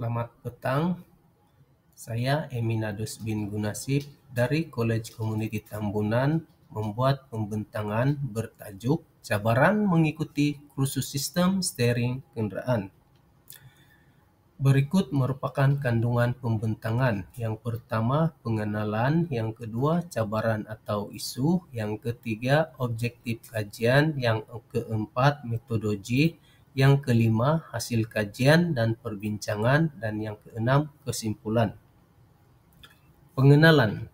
Selamat petang, saya Eminadus bin Gunasib dari College Community Tambunan membuat pembentangan bertajuk Cabaran Mengikuti Kursus Sistem Steering Kendaraan. Berikut merupakan kandungan pembentangan. Yang pertama, pengenalan. Yang kedua, cabaran atau isu. Yang ketiga, objektif kajian. Yang keempat, metodologi. Yang kelima, hasil kajian dan perbincangan. Dan yang keenam, kesimpulan. Pengenalan.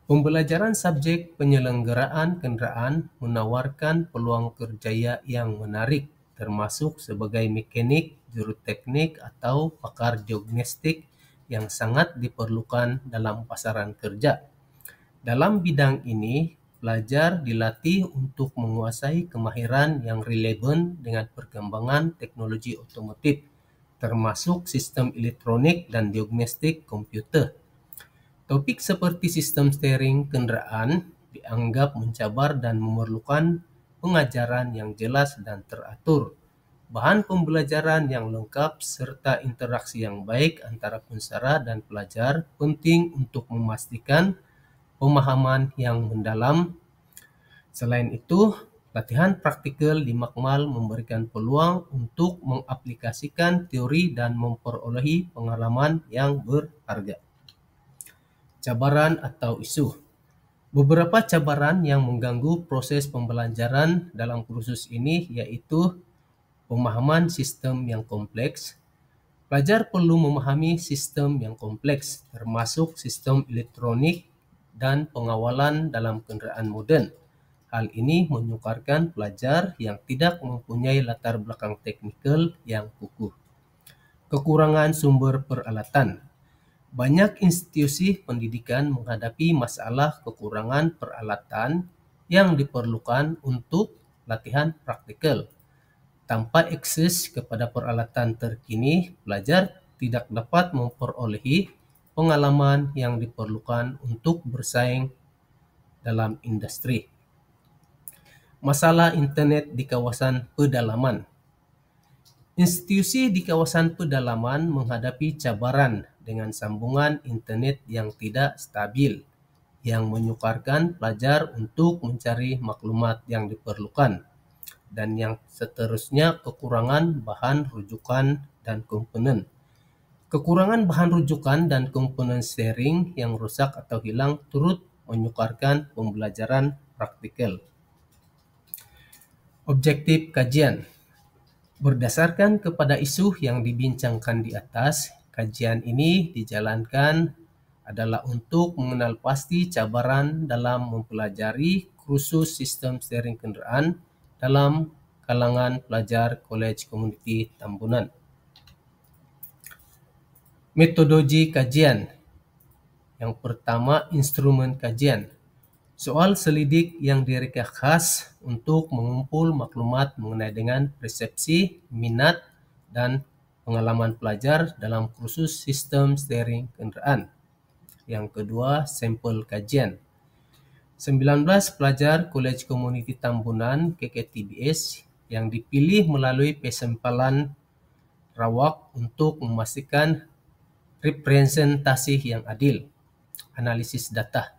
Pembelajaran subjek penyelenggaraan kendaraan menawarkan peluang kerjaya yang menarik, termasuk sebagai mekanik, juru teknik, atau pakar diagnostik yang sangat diperlukan dalam pasaran kerja. Dalam bidang ini, pelajar dilatih untuk menguasai kemahiran yang relevan dengan perkembangan teknologi otomotif, termasuk sistem elektronik dan diagnostik komputer. Topik seperti sistem steering kendaraan dianggap mencabar dan memerlukan pengajaran yang jelas dan teratur, bahan pembelajaran yang lengkap, serta interaksi yang baik antara pensara dan pelajar penting untuk memastikan pemahaman yang mendalam. Selain itu, latihan praktikal di Makmal memberikan peluang untuk mengaplikasikan teori dan memperolehi pengalaman yang berharga. Cabaran atau isu. Beberapa cabaran yang mengganggu proses pembelajaran dalam kursus ini yaitu pemahaman sistem yang kompleks. Pelajar perlu memahami sistem yang kompleks, termasuk sistem elektronik dan pengawalan dalam kendaraan moden. Hal ini menyukarkan pelajar yang tidak mempunyai latar belakang teknikal yang kukuh. Kekurangan sumber peralatan. Banyak institusi pendidikan menghadapi masalah kekurangan peralatan yang diperlukan untuk latihan praktikal. Tanpa akses kepada peralatan terkini, pelajar tidak dapat memperolehi pengalaman yang diperlukan untuk bersaing dalam industri. Masalah internet di kawasan pedalaman. Institusi di kawasan pedalaman menghadapi cabaran dengan sambungan internet yang tidak stabil, yang menyukarkan pelajar untuk mencari maklumat yang diperlukan, dan yang seterusnya kekurangan bahan rujukan dan komponen. Kekurangan bahan rujukan dan komponen steering yang rusak atau hilang turut menyukarkan pembelajaran praktikal. Objektif kajian. Berdasarkan kepada isu yang dibincangkan di atas, kajian ini dijalankan adalah untuk mengenal pasti cabaran dalam mempelajari kursus sistem steering kendaraan dalam kalangan pelajar College Community Tambunan. Metodologi kajian. Yang pertama, instrumen kajian. Soal selidik yang direka khas untuk mengumpul maklumat mengenai dengan persepsi, minat, dan pengalaman pelajar dalam kursus sistem steering kendaraan. Yang kedua, sampel kajian. 19 pelajar College Community Tambunan KKTBS yang dipilih melalui pesampalan rawak untuk memastikan representasi yang adil. Analisis data.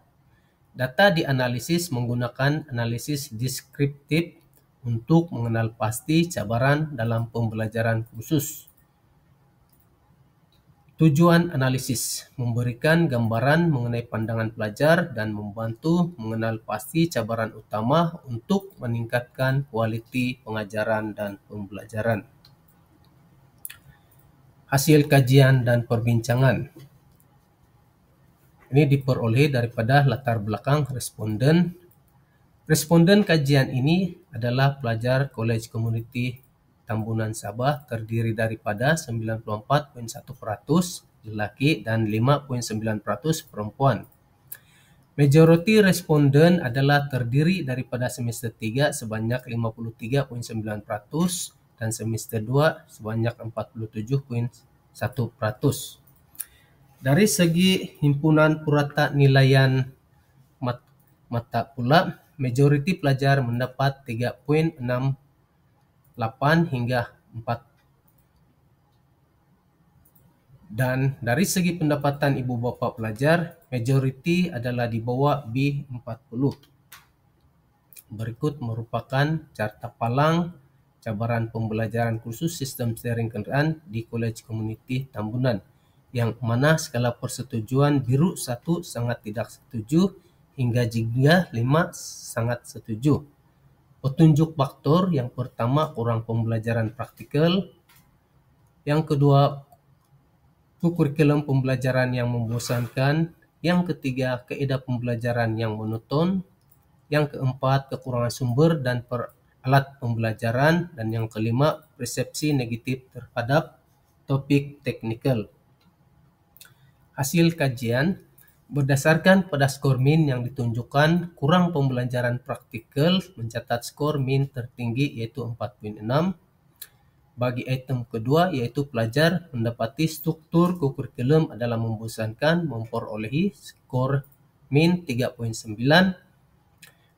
Data dianalisis menggunakan analisis deskriptif untuk mengenal pasti cabaran dalam pembelajaran khusus. Tujuan analisis: memberikan gambaran mengenai pandangan pelajar dan membantu mengenal pasti cabaran utama untuk meningkatkan kualiti pengajaran dan pembelajaran. Hasil kajian dan perbincangan. Ini diperoleh daripada latar belakang responden. Responden kajian ini adalah pelajar College Community Tambunan Sabah, terdiri daripada 94.1% lelaki dan 5.9% perempuan. Majoriti responden adalah terdiri daripada semester 3 sebanyak 53.9% dan semester 2 sebanyak 47.1%. Dari segi himpunan purata nilaian mata pula, majoriti pelajar mendapat 3.68 hingga 4 Dan dari segi pendapatan ibu bapak pelajar, majority adalah di bawah B40. Berikut merupakan carta palang cabaran pembelajaran khusus sistem steering kendaraan di Kolej Komuniti Tambunan, yang mana skala persetujuan biru 1 sangat tidak setuju hingga jingga 5 sangat setuju. Petunjuk faktor yang pertama kurang pembelajaran praktikal, yang kedua kurikulum pembelajaran yang membosankan, yang ketiga kaidah pembelajaran yang monoton, yang keempat kekurangan sumber dan alat pembelajaran, dan yang kelima persepsi negatif terhadap topik teknikal. Hasil kajian berdasarkan pada skor min yang ditunjukkan, kurang pembelajaran praktikal mencatat skor min tertinggi yaitu 4.6. Bagi item kedua yaitu pelajar mendapati struktur kurikulum adalah membosankan memperolehi skor min 3.9.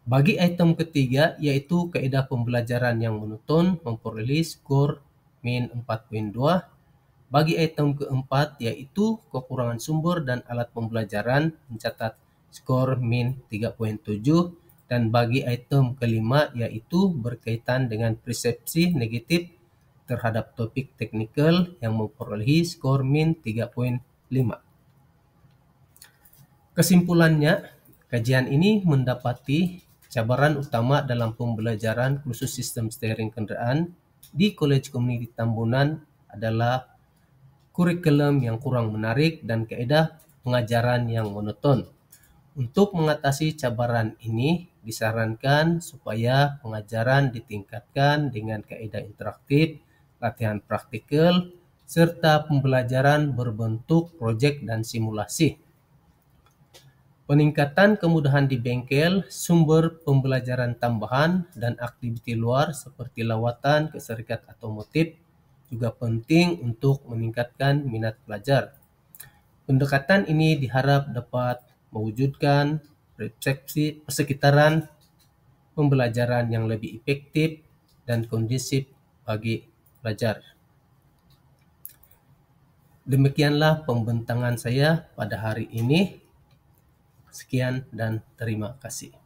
Bagi item ketiga yaitu kaidah pembelajaran yang monoton memperoleh skor min 4.2. Bagi item keempat yaitu kekurangan sumber dan alat pembelajaran mencatat skor min 3.7. Dan bagi item kelima yaitu berkaitan dengan persepsi negatif terhadap topik teknikal yang memperolehi skor min 3.5. Kesimpulannya, kajian ini mendapati cabaran utama dalam pembelajaran khusus sistem steering kendaraan di Kolej Komuniti Tambunan adalah kurikulum yang kurang menarik dan kaidah pengajaran yang monoton. Untuk mengatasi cabaran ini, disarankan supaya pengajaran ditingkatkan dengan kaidah interaktif, latihan praktikal, serta pembelajaran berbentuk proyek dan simulasi. Peningkatan kemudahan di bengkel, sumber pembelajaran tambahan, dan aktiviti luar seperti lawatan ke serikat otomotif juga penting untuk meningkatkan minat pelajar. Pendekatan ini diharap dapat mewujudkan persepsi persekitaran pembelajaran yang lebih efektif dan kondusif bagi pelajar. Demikianlah pembentangan saya pada hari ini. Sekian dan terima kasih.